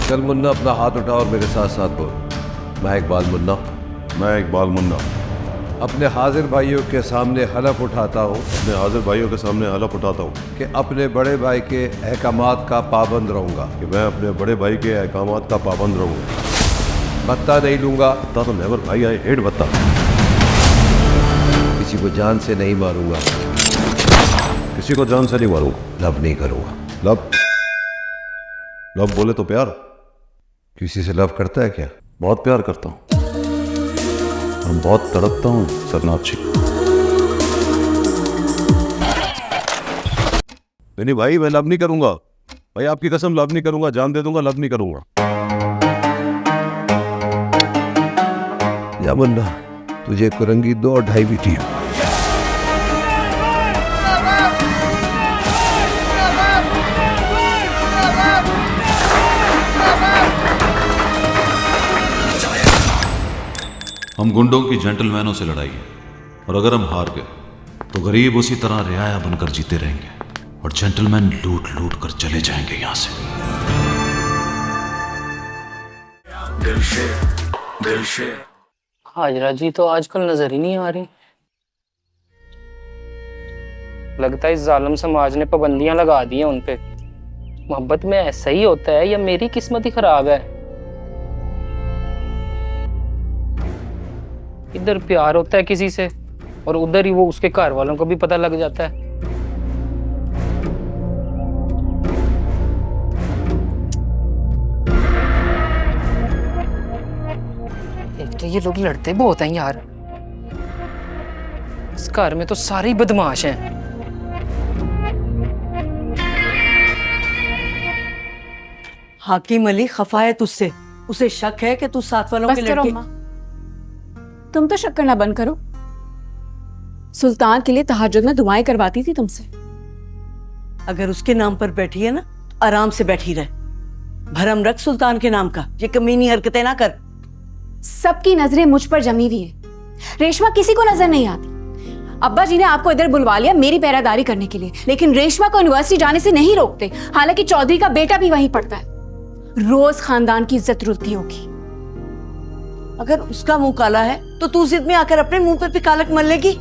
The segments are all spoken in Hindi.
चल मुन्ना, अपना हाथ उठा और मेरे साथ साथ बोल। मैं इकबाल मुन्ना, मैं इकबाल मुन्ना अपने हाजिर भाइयों के सामने हलफ उठाता हूँ अपने हाजिर भाइयों के सामने हलफ उठाता हूँ कि अपने बड़े भाई के अहकामात का पाबंद रहूँगा, कि मैं अपने बड़े भाई के अहकामात का पाबंद रहूँगा। भत्ता नहीं लूँगा, बता तो नेवर भाई, आई हेट बता। किसी को जान से नहीं मारूंगा, किसी को जान से नहीं मारूंगा, लव नहीं करूँगा। लब लब बोले तो प्यार। किसी से लव करता है क्या? बहुत प्यार करता हूँ और बहुत तड़पता हूँ सरनाथ जी। नहीं भाई, मैं लव नहीं करूंगा भाई, आपकी कसम लव नहीं करूंगा, जान दे दूंगा, लव नहीं करूंगा। या मुन्ना, तुझे कुरंगी 2 और 2.5 भी थी। हम गुंडों की जेंटलमैनों से लड़ाई है, और अगर हम हार गए तो गरीब उसी तरह रियाया बनकर जीते रहेंगे और जेंटलमैन लूट लूट कर चले जाएंगे यहां से। हाजरा जी तो आजकल नजर ही नहीं आ रही। लगता है इस जालिम समाज ने पाबंदियां लगा दी हैं उन पे। मोहब्बत में ऐसा ही होता है या मेरी किस्मत ही खराब है? इधर प्यार होता है किसी से और उधर ही वो उसके घर वालों को भी पता लग जाता है। एक तो ये लोग लड़ते बहुत हैं यार। इस घर में तो सारे ही बदमाश हैं। हाकिम अली खफा है तुझसे, उसे शक है कि तू साथ वालों के बस करो लड़के। अम्मा, तुम तो शक करना बंद करो। सुल्तान के लिए तहज्जुद में दुआएं करवाती थी तुमसे। अगर उसके नाम पर बैठी है ना तो आराम से बैठी रहे, भरम रख सुल्तान के नाम का, ये कमीनी हरकतें ना कर। सबकी नजरें मुझ पर जमी हुई है। रेशमा किसी को नजर नहीं आती। अब्बा जी ने आपको इधर बुलवा लिया मेरी पहरादारी करने के लिए, लेकिन रेशमा को यूनिवर्सिटी जाने से नहीं रोकते। हालांकि चौधरी का बेटा भी वहीं पढ़ता है। रोज खानदान की इज्जत रुलती होगी। अगर उसका मुंह काला है तो तू जिद में आकर अपने मुंह पे पिकालक मल लेगी।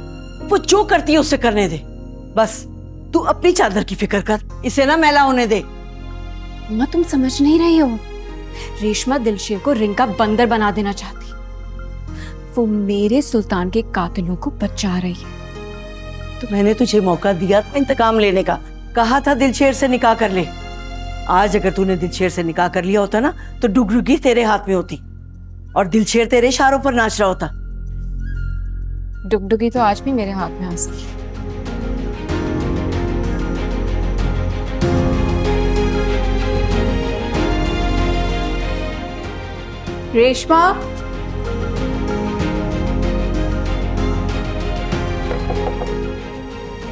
वो जो करती है उससे करने दे, बस तू अपनी चादर की फिक्र कर, इसे ना मैला होने दे। अम्मा तुम समझ नहीं रही हो। रेशमा दिलशेर को रिंग का बंदर बना देना चाहती। वो मेरे सुल्तान के कातिलों को बचा रही है। तो मैंने तुझे मौका दिया था इंतकाम लेने का, कहा था दिलशेर से निकाह कर ले। आज अगर तूने दिलशेर से निकाह कर लिया होता ना तो डुगडुगी तेरे हाथ में होती और दिलशेर तेरे इशारों पर नाच रहा होता। डुगडुगी तो आज भी मेरे हाथ में हंसती है। रेशमा,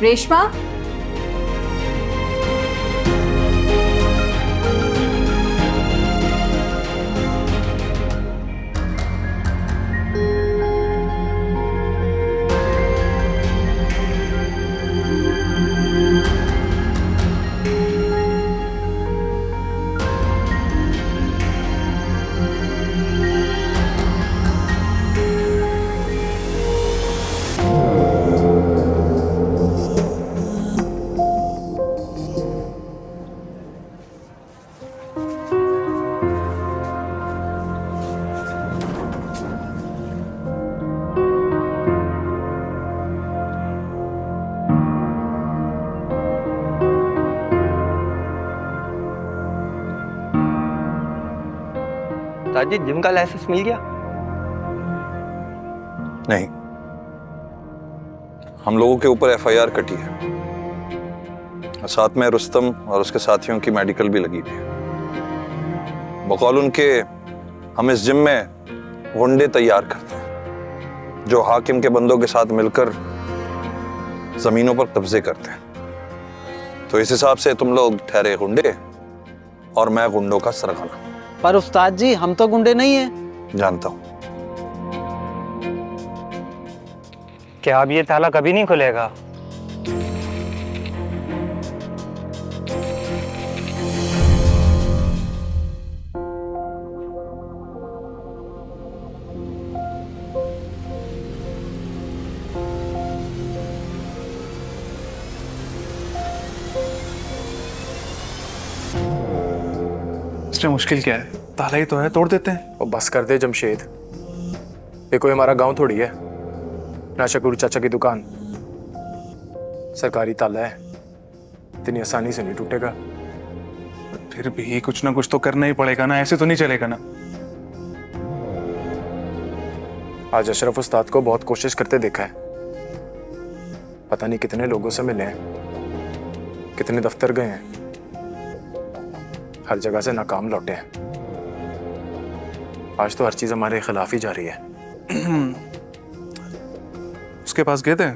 रेशमा, ताजी जिम का लाइसेंस मिल गया? नहीं, हम लोगों के ऊपर एफआईआर कटी है, साथ में रुस्तम और उसके साथियों की मेडिकल भी लगी हुई है। बकौल उनके हम इस जिम में गुंडे तैयार करते हैं जो हाकिम के बंदों के साथ मिलकर जमीनों पर कब्जे करते हैं। तो इस हिसाब से तुम लोग ठहरे गुंडे और मैं गुंडों का सरगना। पर उस्ताद जी, हम तो गुंडे नहीं हैं। जानता हूं। क्या अब ये ताला कभी नहीं खुलेगा? इसमें मुश्किल क्या है, ताला ही तो है, तोड़ देते हैं। और बस कर दे जमशेद, ये कोई हमारा गांव थोड़ी है ना शकूर चाचा की दुकान। सरकारी ताला है, इतनी आसानी से नहीं टूटेगा। फिर भी कुछ ना कुछ तो करना ही पड़ेगा ना, ऐसे तो नहीं चलेगा ना। आज अशरफ उस्ताद को बहुत कोशिश करते देखा है, पता नहीं कितने लोगों से मिले हैं, कितने दफ्तर गए हैं, हर जगह से नाकाम लौटे हैं। आज तो हर चीज हमारे खिलाफ ही जा रही है। उसके पास गए थे?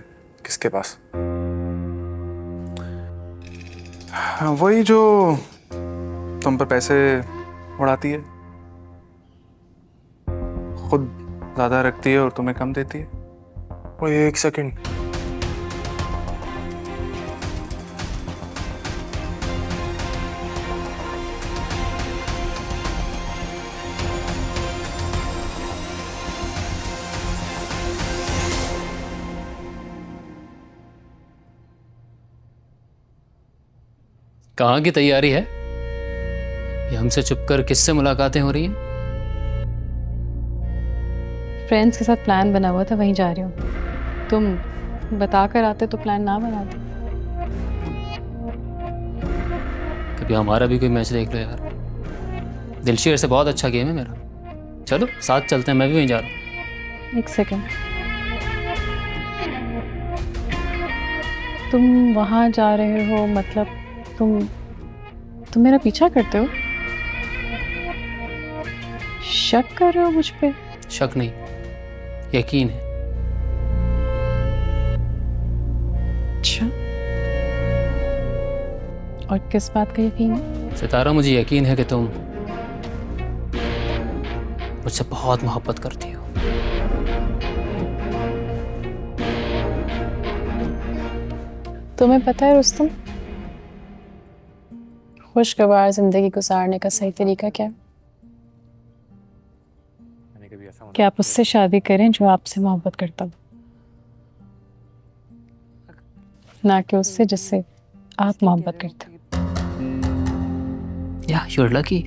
किसके पास? वही जो तुम पर पैसे उड़ाती है, खुद ज्यादा रखती है और तुम्हें कम देती है। वो एक सेकंड, कहाँ की तैयारी है? ये हमसे छुपकर किससे मुलाकातें हो रही हैं? फ्रेंड्स के साथ प्लान बना हुआ था, वहीं जा रही हूँ। तुम बता कर आते तो प्लान ना बनाते। कभी हमारा भी कोई मैच देख लो यार। दिलशेर से बहुत अच्छा गेम है मेरा। चलो साथ चलते हैं, मैं भी वहीं जा रहा हूँ। एक सेकंड, तुम वहाँ जा रहे हो मतलब तुम मेरा पीछा करते हो? शक कर रहे हो मुझ पे? शक नहीं, यकीन है। अच्छा, और किस बात का यकीन है? सितारा, मुझे यकीन है कि तुम मुझसे बहुत मोहब्बत करती हो। तुम्हें पता है रुस्तम, खुशगवार जिंदगी गुजारने का सही तरीका क्या है? कि आप उससे शादी करें जो आपसे मोहब्बत करता हो, ना कि उससे जिससे आप मोहब्बत करते हो। या you're lucky।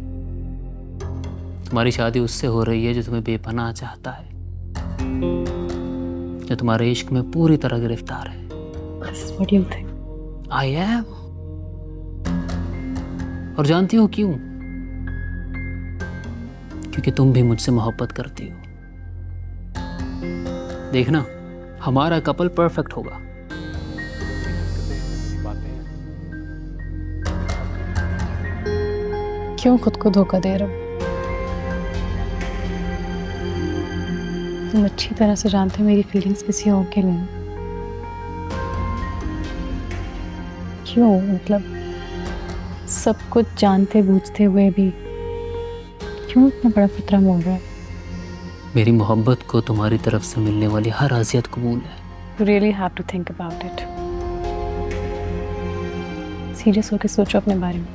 तुम्हारी शादी उससे हो रही है जो तुम्हें बेपनाह चाहता है, जो तुम्हारे इश्क में पूरी तरह गिरफ्तार है। What do you think? I am। और जानती हो क्यों? क्योंकि तुम भी मुझसे मोहब्बत करती हो। देखना, हमारा कपल परफेक्ट होगा। क्यों खुद को धोखा दे रहे हो? तुम अच्छी तरह से जानते हो मेरी फीलिंग्स किसी और के लिए। क्यों, मतलब सब कुछ जानते बूझते हुए भी क्यों इतना बड़ा खतरा मोल रहा है? मेरी मोहब्बत को तुम्हारी तरफ से मिलने वाली हर अज़ियत कबूल है। You really have to think about it। Serious होकर सोचो अपने बारे में।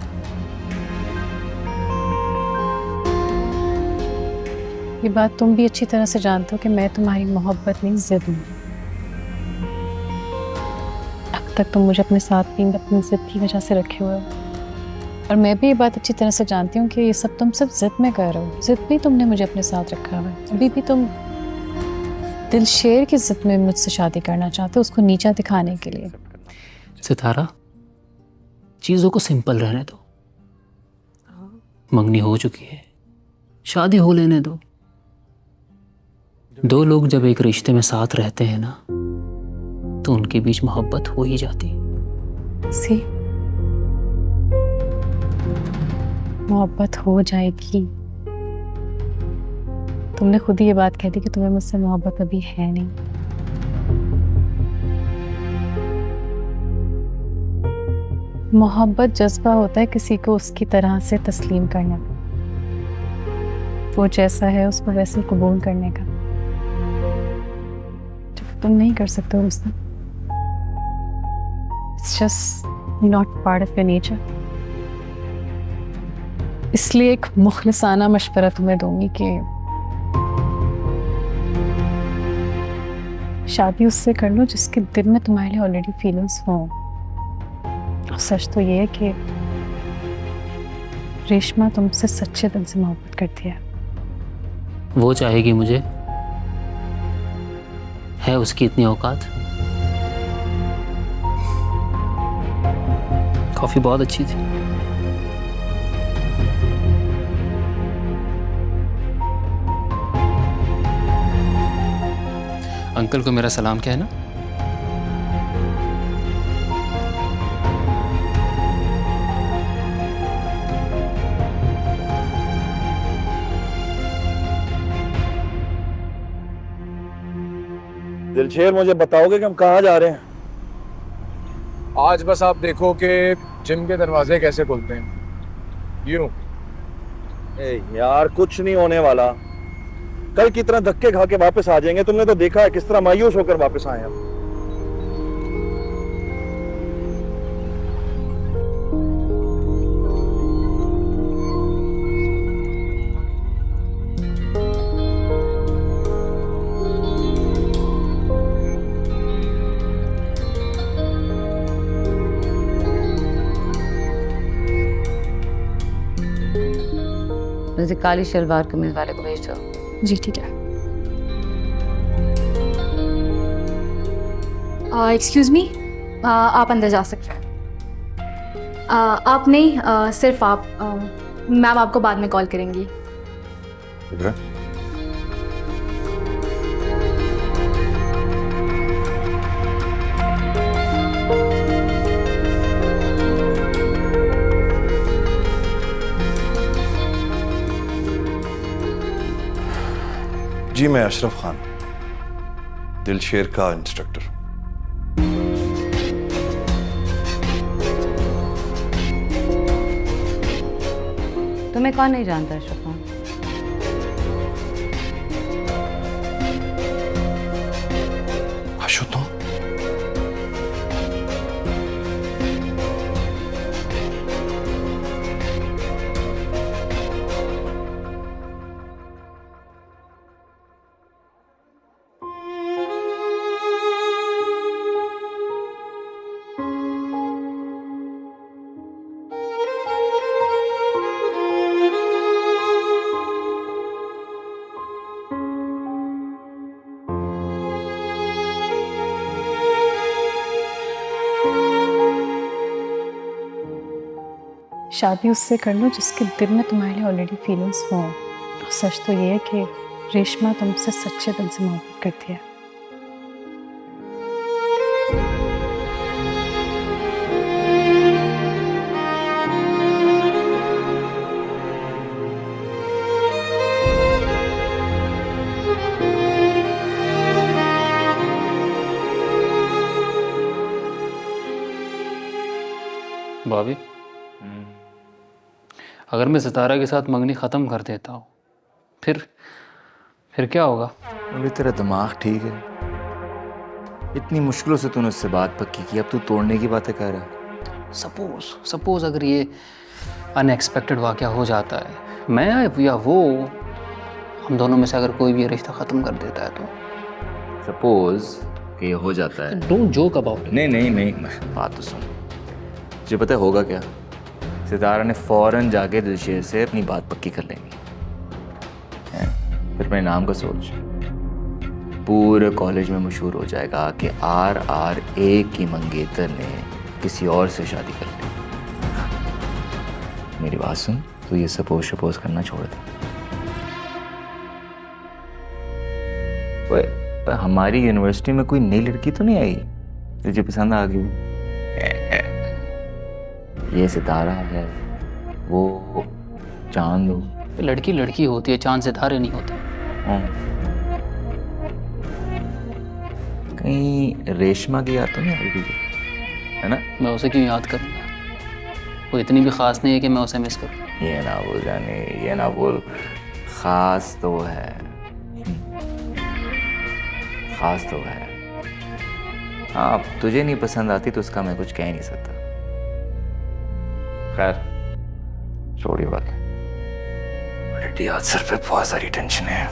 ये बात तुम भी अच्छी तरह से जानते हो कि मैं तुम्हारी मोहब्बत नहीं, जिद हूँ। अब तक तुम मुझे अपने साथ भी अपनी जिद की वजह से रखे हुए हो, और मैं भी ये बात अच्छी तरह से जानती हूँ कि ये सब तुम सिर्फ जिद में कर रहे हो। जिद में तुमने मुझे अपने साथ रखा हुआ है। अभी भी तुम दिलशेर की जिद में मुझसे शादी करना चाहते हो, उसको नीचा दिखाने के लिए। सितारा, चीजों को सिंपल रहने दो। मंगनी हो चुकी है, शादी हो लेने दो। दो लोग जब एक रिश्ते में साथ रहते हैं ना, तो उनके बीच मोहब्बत हो ही जाती है। सी, मोहब्बत हो जाएगी। तुमने खुद ही ये बात कह दी कि तुम्हें मुझसे मोहब्बत अभी है नहीं। मोहब्बत जज्बा होता है किसी को उसकी तरह से तस्लीम करने का, वो जैसा है उसको वैसे कबूल करने का। जब तुम नहीं कर सकते हो मुझसे, it's just not part of your nature. इसलिए एक मुखलिसाना मशवरा तुम्हें दूंगी कि शादी उससे कर लो जिसके दिल में तुम्हारे लिए ऑलरेडी फीलिंग्स हों। और सच तो ये है कि रेशमा तुमसे सच्चे दिल से मोहब्बत करती है। वो चाहेगी मुझे, है उसकी इतनी औकात? कॉफी बहुत अच्छी थी। अंकल को मेरा सलाम कहना। दिलशेर, मुझे बताओगे कि हम कहाँ जा रहे हैं? आज बस आप देखो कि जिम के दरवाजे कैसे खुलते हैं। यूं यार कुछ नहीं होने वाला, कल की तरह धक्के खा के वापस आ जाएंगे। तुमने तो देखा है किस तरह मायूस होकर वापस आए हम। मुझे काली शलवार कमीज वाले को भेज दो। जी ठीक है। एक्सक्यूज मी, आप अंदर जा सकते हैं। आप नहीं, सिर्फ आप। मैम आपको बाद में कॉल करेंगी। जी, मैं अशरफ खान, दिलशेर का इंस्ट्रक्टर। तुम्हें कौन नहीं जानता अशरफ खान? आशु, तुम? शादी उससे कर लो जिसके दिल में तुम्हारे लिए ऑलरेडी फीलिंग्स हो। सच तो ये है कि रेशमा तुमसे सच्चे दिल से मोहब्बत करती है। भाभी, अगर मैं सितारा के साथ मंगनी ख़त्म कर देता हूँ, फिर क्या होगा? अभी तेरा दिमाग ठीक है? इतनी मुश्किलों से तूने उससे बात पक्की की, अब तू तोड़ने की बातें कर रहा है। सपोज अगर ये अनएक्सपेक्टेड वाक़या हो जाता है, मैं या वो, हम दोनों में से अगर कोई भी रिश्ता ख़त्म कर देता है तो? सपोज कि ये हो जाता है। Don't joke about. नहीं, बात तो सुन। तुझे पता है होगा क्या? सितारा ने फौरन जाके दिलशेर से अपनी बात पक्की कर लेंगी। फिर अपने नाम का सोच, पूरे कॉलेज में मशहूर हो जाएगा कि RRA की मंगेतर ने किसी और से शादी कर ली। मेरी बात सुन, तू ये सपोज करना छोड़ दे। ओए, हमारी यूनिवर्सिटी में कोई नई लड़की तो नहीं आई तुझे पसंद आ गई? ये सितारा है, वो चांद हो। लड़की होती है, चांद सितारे नहीं होते। कहीं रेशमा की याद तो नहीं आ रही तुझे, है ना? मैं उसे क्यों याद करूँगा? वो इतनी भी ख़ास नहीं है कि मैं उसे मिस करूँ। ये ना बोल जाने, ये ना बोल। ख़ास तो है, ख़ास तो है। हाँ, तुझे नहीं पसंद आती तो उसका मैं कुछ कह नहीं सकता। खैर, छोड़ी बात। ऑलरेडी आज सर पे बहुत सारी टेंशन है।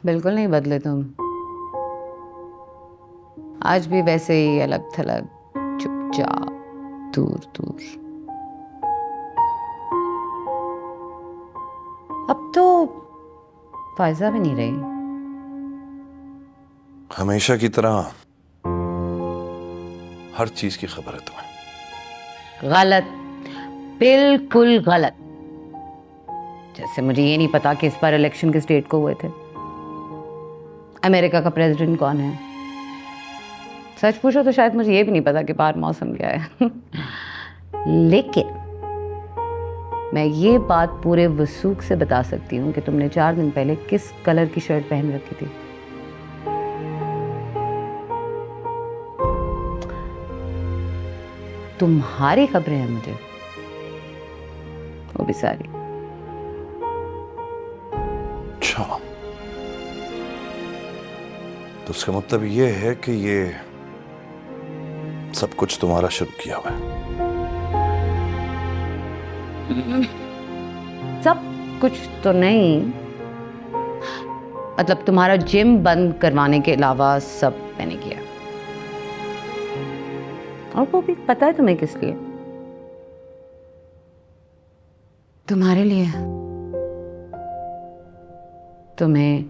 बिल्कुल नहीं बदले तुम, आज भी वैसे ही अलग थलग, चुपचाप, दूर दूर। अब तो फायजा भी नहीं रही। हमेशा की तरह हर चीज की खबर है तुम्हें। गलत, बिल्कुल गलत। जैसे मुझे ये नहीं पता कि इस बार इलेक्शन किस डेट को हुए थे, अमेरिका का प्रेसिडेंट कौन है। सच पूछो तो शायद मुझे ये भी नहीं पता कि बाहर मौसम क्या है। लेकिन मैं ये बात पूरे वसूख से बता सकती हूँ कि तुमने 4 दिन पहले किस कलर की शर्ट पहन रखी थी। तुम्हारी खबरें हैं मुझे, वो भी सारी। अच्छा, तो उसका मतलब ये है कि ये सब कुछ तुम्हारा शुरू किया हुआ है। सब कुछ तो नहीं, मतलब तुम्हारा जिम बंद करवाने के अलावा सब मैंने किया। और वो भी पता है तुम्हें किस लिए? तुम्हारे लिए, तुम्हें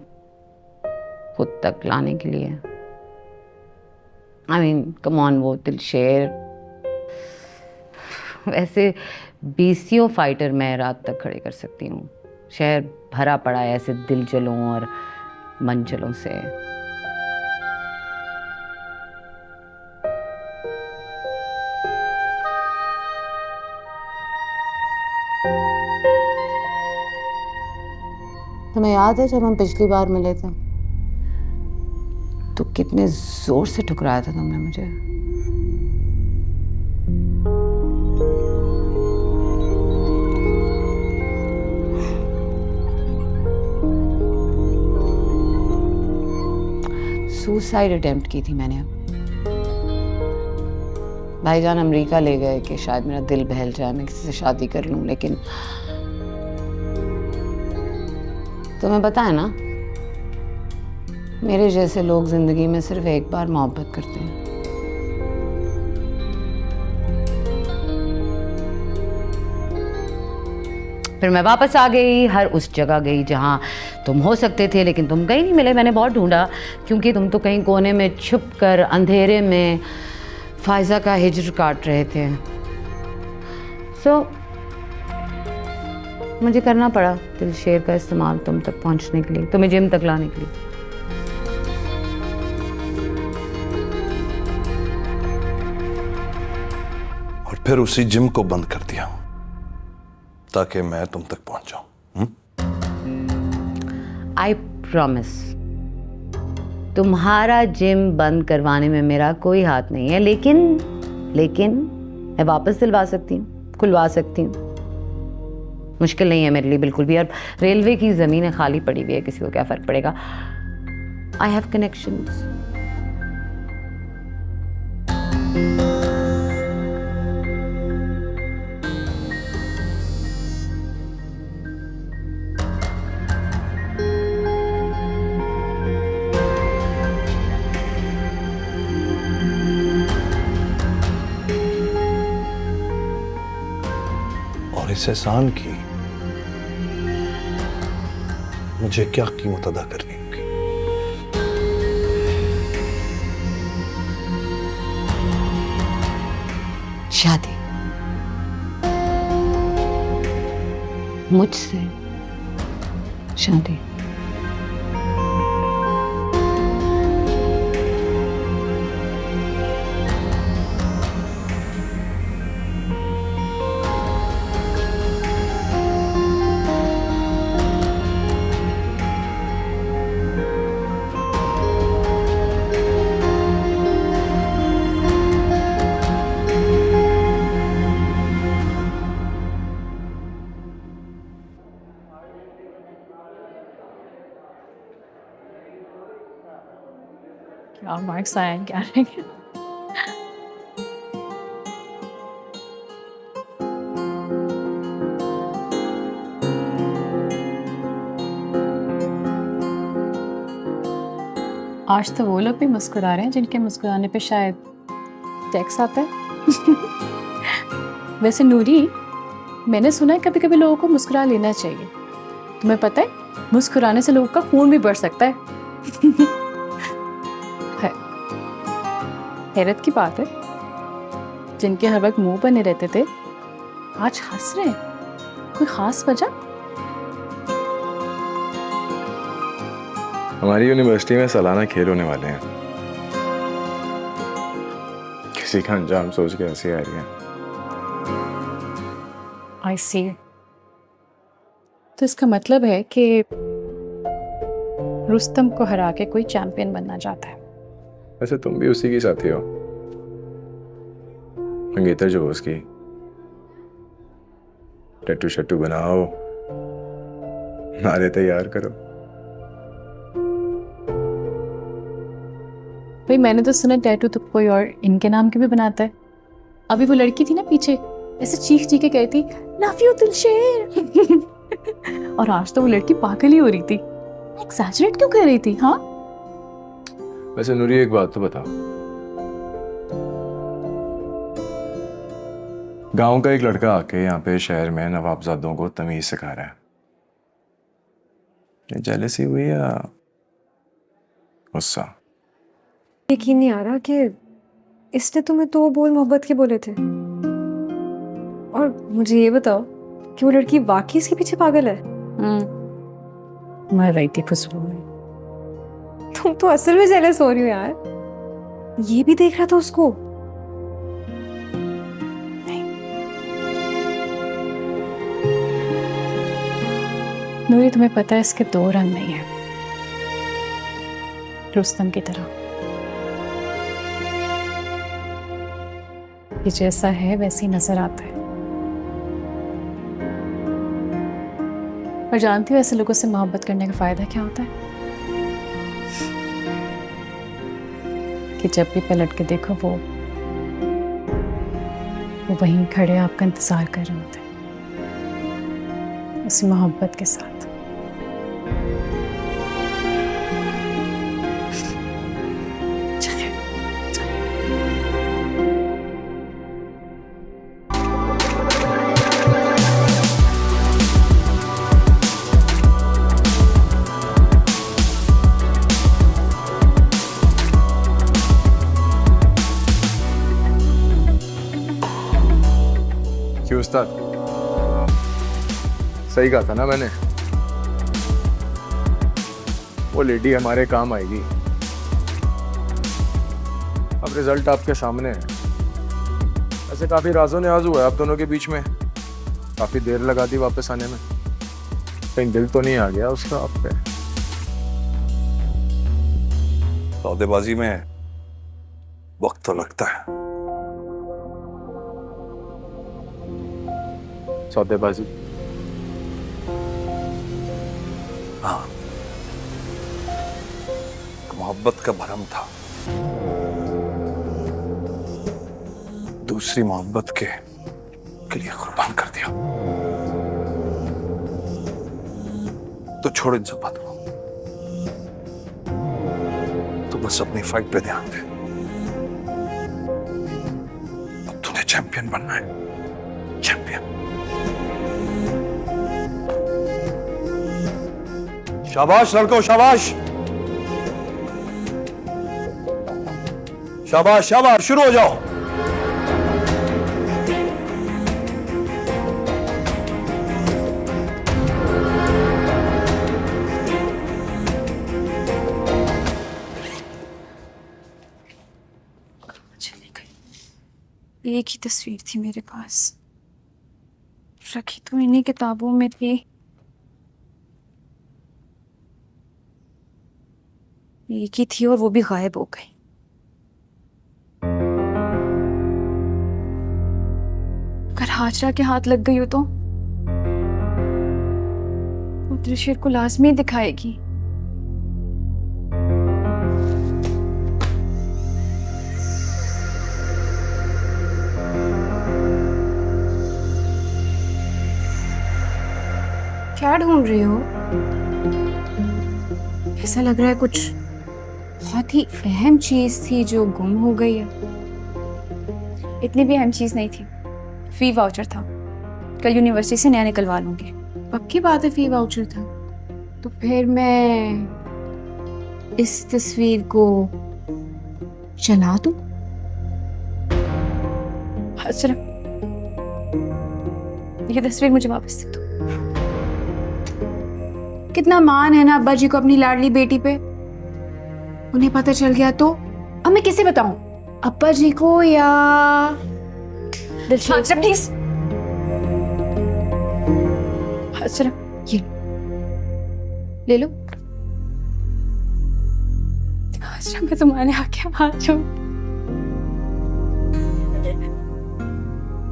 खुद तक लाने के लिए। आई मीन कम ऑन, वो दिलशेर वैसे 20 फाइटर मैं रात तक खड़े कर सकती हूँ। शहर भरा पड़ा है ऐसे दिलजलों और मंचलों से। तुम्हें याद है जब हम पिछली बार मिले थे तो कितने जोर से ठुकराया था तुमने मुझे। सुसाइड अटेम्प्ट की थी मैंने। भाईजान अमेरिका ले गए कि शायद मेरा दिल बहल जाए, मैं किसी से शादी कर लूं, लेकिन तुम्हें पता है ना, मेरे जैसे लोग जिंदगी में सिर्फ एक बार मोहब्बत करते हैं। फिर मैं वापस आ गई, हर उस जगह गई जहां तुम हो सकते थे, लेकिन तुम कहीं नहीं मिले। मैंने बहुत ढूंढा, क्योंकि तुम तो कहीं कोने में छुप कर अंधेरे में फायजा का हिज्र काट रहे थे। मुझे करना पड़ा दिलशेर का इस्तेमाल तुम तक पहुंचने के लिए, तुम्हें जिम तक लाने के लिए। और फिर उसी जिम को बंद कर दिया ताकि मैं तुम तक पहुंच जाऊं। आई प्रॉमिस, तुम्हारा जिम बंद करवाने में मेरा कोई हाथ नहीं है, लेकिन मैं वापस दिलवा सकती हूँ, खुलवा सकती हूँ। मुश्किल नहीं है मेरे लिए बिल्कुल भी। और रेलवे की ज़मीनें खाली पड़ी हुई है, किसी को क्या फ़र्क पड़ेगा। I have connections. और इस एहसान की मुझे क्या कीमत अदा करनी होगी? शादी मुझसे, शादी। क्या मार्क्स आए हैं क्या नहीं। आज तो वो लोग भी मुस्कुरा रहे हैं जिनके मुस्कुराने पे शायद टैक्स आता है। वैसे नूरी, मैंने सुना है कभी कभी लोगों को मुस्कुरा लेना चाहिए। तुम्हें पता है, मुस्कुराने से लोगों का खून भी बढ़ सकता है। हैरत की बात है, जिनके हर वक्त मुंह बने रहते थे आज हंस रहे हैं। कोई खास वजह? हमारी यूनिवर्सिटी में सालाना खेल होने वाले हैं। किसी का अंजाम सोच के हंसी आ रही है। आई सी। तो इसका मतलब है कि रुस्तम को हरा के कोई चैंपियन बनना चाहता है। वैसे तुम भी उसी की साथी हो, मंगेतर जो उसकी। टैटू शट्टू बनाओ, नारे तैयार करो। भाई मैंने तो सुना टैटू तो कोई और इनके नाम के भी बनाता है। अभी वो लड़की थी ना पीछे, ऐसे चीख चीख के कहती लव यू दिलशेर। और आज तो वो लड़की पागल ही हो रही थी। एक्सैजरेट क्यों कर रही थी? हाँ वैसे नूरी एक बात तो बताओ, गांव का एक लड़का आके यहाँ पे शहर में नवाबजादों को तमीज सिखा रहा है। ये जेलसी हुई या गुस्सा? यकीन नहीं आ रहा कि इसने तुम्हें दो बोल मोहब्बत के बोले थे। और मुझे ये बताओ कि वो लड़की वाकई इसके पीछे पागल है? मर रही थी खुशबू में। तुम तो असल में जेलस हो रही हो यार। ये भी देख रहा था उसको? नूरी, तुम्हें पता है इसके दो रंग नहीं है, रुस्तम की तरह। ये जैसा है वैसे ही नजर आता है। और जानती हो ऐसे लोगों से मोहब्बत करने का फायदा क्या होता है? कि जब भी पलट के देखो वो वहीं खड़े आपका इंतजार कर रहे होते हैं, उसी मोहब्बत के साथ। क्यों उस्ताद, सही कहा था ना मैंने? वो लेडी हमारे काम आएगी। अब रिजल्ट आपके सामने है। ऐसे काफी राजों ने आज हुआ है आप दोनों के बीच में। काफी देर लगा दी वापस आने में। कहीं दिल तो नहीं आ गया उसका आप पे? सौदेबाजी में वक्त तो लगता है। सौदेबाजी? हाँ, मोहब्बत का भरम था, दूसरी मोहब्बत के लिए कुर्बान कर दिया। तो छोड़ इन सब बातों को, तो बस अपनी फाइट पे ध्यान दे। अब तूने चैंपियन बनना है, चैंपियन। शाबाश लड़कों, शाबाश शाबाश शाबाश, शुरू हो जाओ। चली गई। एक ही तस्वीर थी मेरे पास, रखी तो इन्हीं किताबों में थी। एक ही थी और वो भी गायब हो गई। अगर हाजरा के हाथ लग गई हो तो वो दिलशेर को लाजमी दिखाएगी। क्या ढूंढ रही हो? ऐसा लग रहा है कुछ बहुत ही अहम चीज थी जो गुम हो गई है। इतनी भी अहम चीज नहीं थी, फी वाउचर था। कल यूनिवर्सिटी से नया निकलवा लूंगी। पक्की बात है, फी वाउचर था। तो फिर मैं इस तस्वीर को जला दूं? अच्छा, ये तस्वीर मुझे वापस दे दो। कितना मान है ना अब्बा जी को अपनी लाडली बेटी पे। उन्हें पता चल गया तो अब मैं किसे बताऊं? अब्बा जी को या दिलशेर? प्लीज। अच्छा, ये ले लो। अच्छा, मैं तुम्हारे आके हाथ जोड़,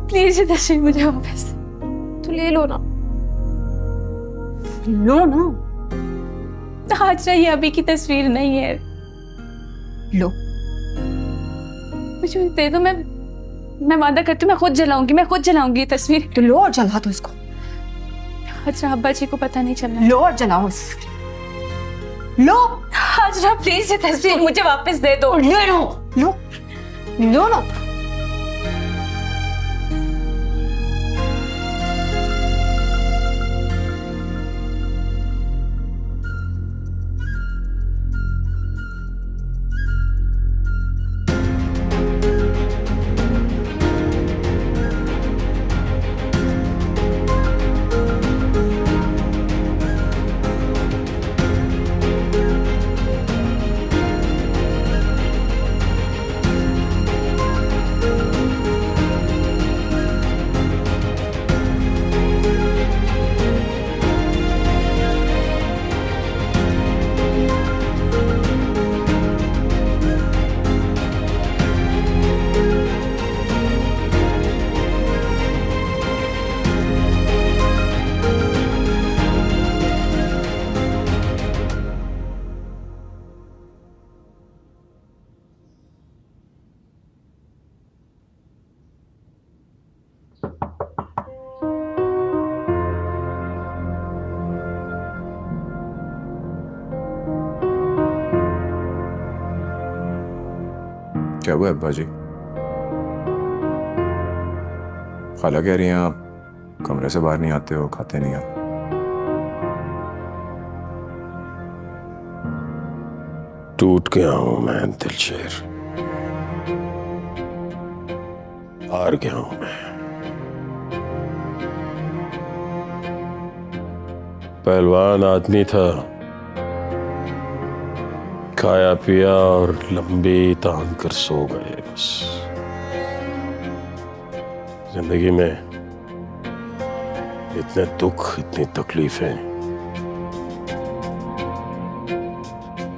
प्लीज ये तस्वीर मुझे वापस तो ले लो ना। लो ना। आज ये अभी की तस्वीर नहीं है। लो, मुझे दे दो। मैं वादा करती हूँ, मैं खुद जलाऊंगी ये तस्वीर। तो लो और जला दो इसको। अच्छा, अब्बा जी को पता नहीं चलना। लो और जलाओ इस। लो हाजरा, प्लीज ये तस्वीर मुझे वापस दे दो। ले लो, लो ना। क्या हुआ अब्बा जी? खाला कह रही हैं आप कमरे से बाहर नहीं आते हो, खाते नहीं आप। टूट गया हूं मैं दिलशेर, हार गया हूं मैं। पहलवान आदमी था, खाया पिया और लंबी तान कर सो गए। बस जिंदगी में इतने दुख, इतनी तकलीफें,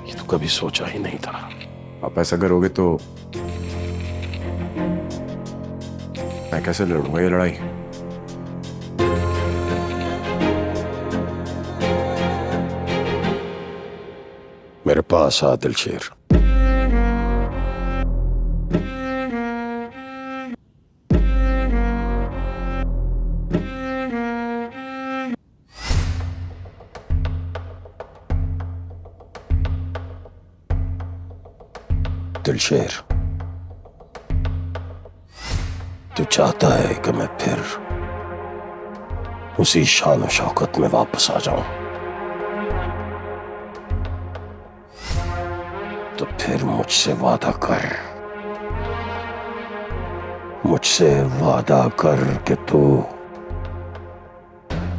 ये तो कभी सोचा ही नहीं था। आप ऐसा करोगे तो मैं कैसे लड़ूंगा ये लड़ाई? मेरे पास आ दिलशेर। दिलशेर, तू चाहता है कि मैं फिर उसी शान और शौकत में वापस आ जाऊं, तो फिर मुझसे वादा कर, कि तू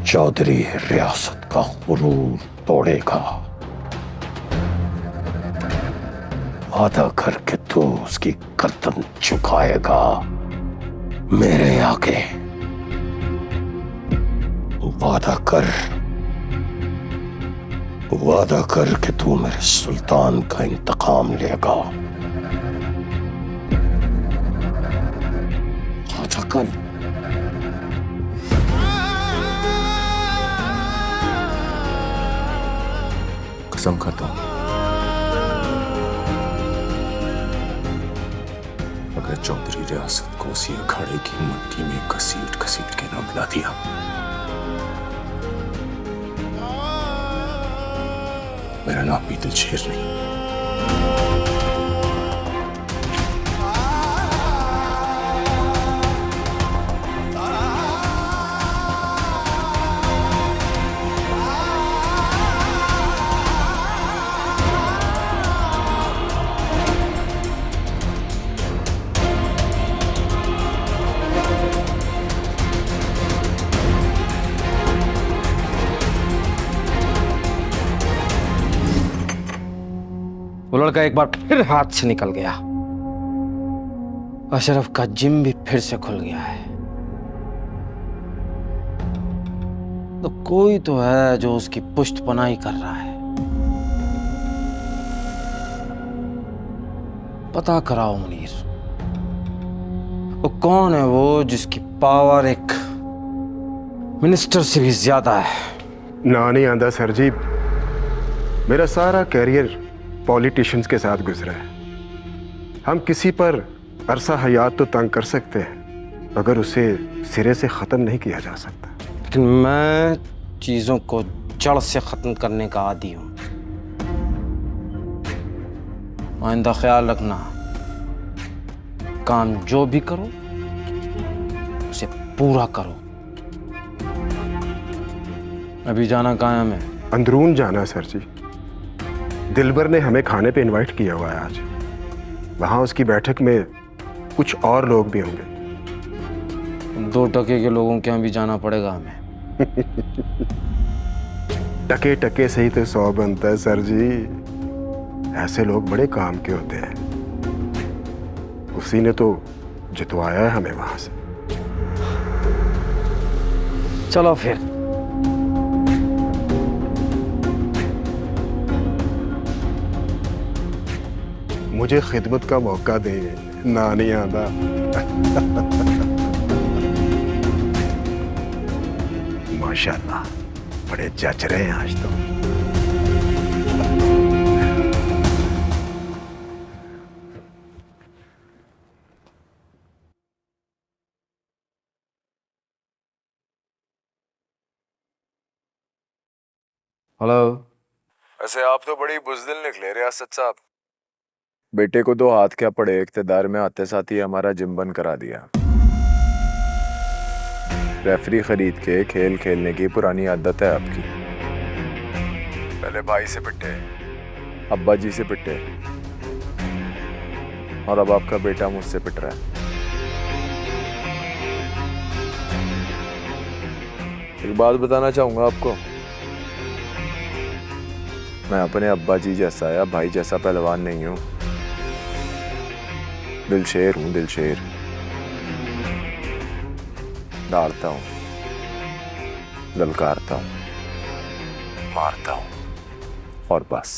चौधरी रियासत का गुरूर तोड़ेगा। वादा कर कि तू उसकी गर्दन झुकाएगा मेरे आगे। वादा कर कि तू मेरे सुल्तान का इंतकाम लेगा। वादा कर। कसम खाता हूं, अगर चौधरी रियासत को उसी अखाड़े की मट्टी में घसीट घसीट के ना मिला दिया, मेरा नाम भी दिलशेर नहीं। लड़का एक बार फिर हाथ से निकल गया। अशरफ का जिम भी फिर से खुल गया है। तो कोई तो है जो उसकी पुष्टपनाही कर रहा है। पता कराओ मुनीर, वो कौन है वो जिसकी पावर एक मिनिस्टर से भी ज्यादा है। ना नहीं आंदा सर जी, मेरा सारा कैरियर पॉलिटिशियंस के साथ गुजरा है। हम किसी पर अरसा हयात तो तंग कर सकते हैं, मगर उसे सिरे से ख़त्म नहीं किया जा सकता। लेकिन मैं चीज़ों को जड़ से ख़त्म करने का आदी हूँ। आइंदा ख्याल रखना, काम जो भी करो उसे पूरा करो। अभी जाना कहाँ है हमें? अंदरून जाना सर जी। दिलबर ने हमें खाने पे इनवाइट किया हुआ है आज। वहाँ उसकी बैठक में कुछ और लोग भी होंगे। 2 टके के लोगों के यहाँ भी जाना पड़ेगा हमें। टके टके से ही तो 100 बनता है सर जी। ऐसे लोग बड़े काम के होते हैं। उसी ने तो जितवाया है हमें वहां से। चलो फिर। मुझे खिदमत का मौका दे, ना नहीं आंदा। माशाल्लाह, बड़े जच रहे हैं आज तो। हेलो। वैसे आप तो बड़ी बुज़दिल निकले रियासत साहब। बेटे को 2 हाथ क्या पड़े, इक़्तिदार में आते साथ ही हमारा जिम बंद करा दिया। रेफरी खरीद के खेल खेलने की पुरानी आदत है आपकी। पहले भाई से पिटे, अब्बा जी से पिटे, और अब आपका बेटा मुझसे पिट रहा है। एक बात बताना चाहूंगा आपको, मैं अपने अब्बा जी जैसा या भाई जैसा पहलवान नहीं हूं। दिलशेर हूं, दिलशेर। डालता हूं, ललकारता हूं, मारता हूं, और बस।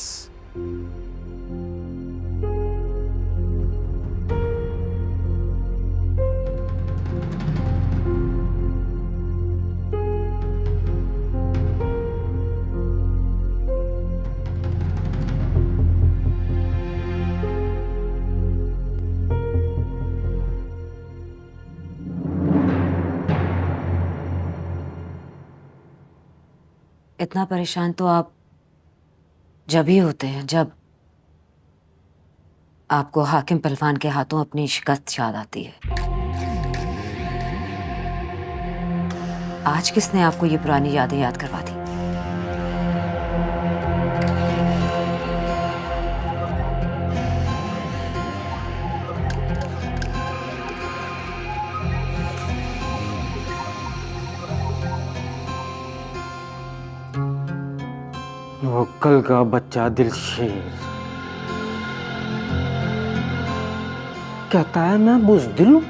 इतना परेशान तो आप जब ही होते हैं जब आपको हाकिम पहलवान के हाथों अपनी शिकस्त याद आती है। आज किसने आपको ये पुरानी यादें याद करवा दी? वो कल का बच्चा दिलशेर कहता है मैं बुज़दिल हूं।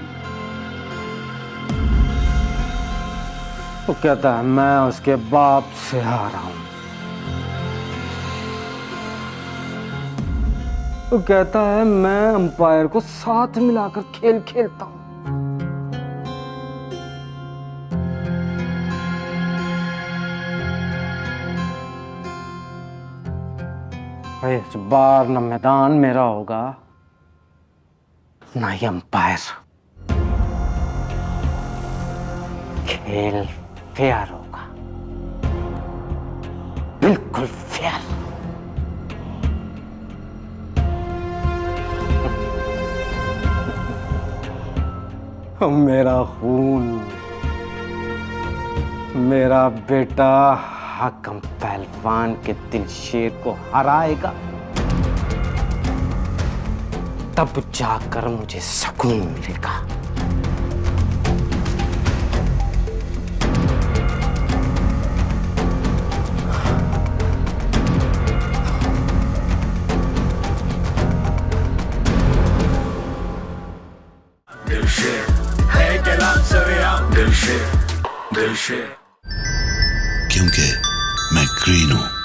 वो कहता है मैं उसके बाप से हारा हूं। वो कहता है मैं अंपायर को साथ मिलाकर खेल खेलता हूं। इस बार न मैदान मेरा होगा ना ही अंपायर। खेल फेयर होगा, बिल्कुल फेयर। मेरा खून, मेरा बेटा हाकिम पहलवान के दिलशेर को हराएगा, तब जाकर मुझे सुकून मिलेगा। क्योंकि मैं ग्रीन हूं।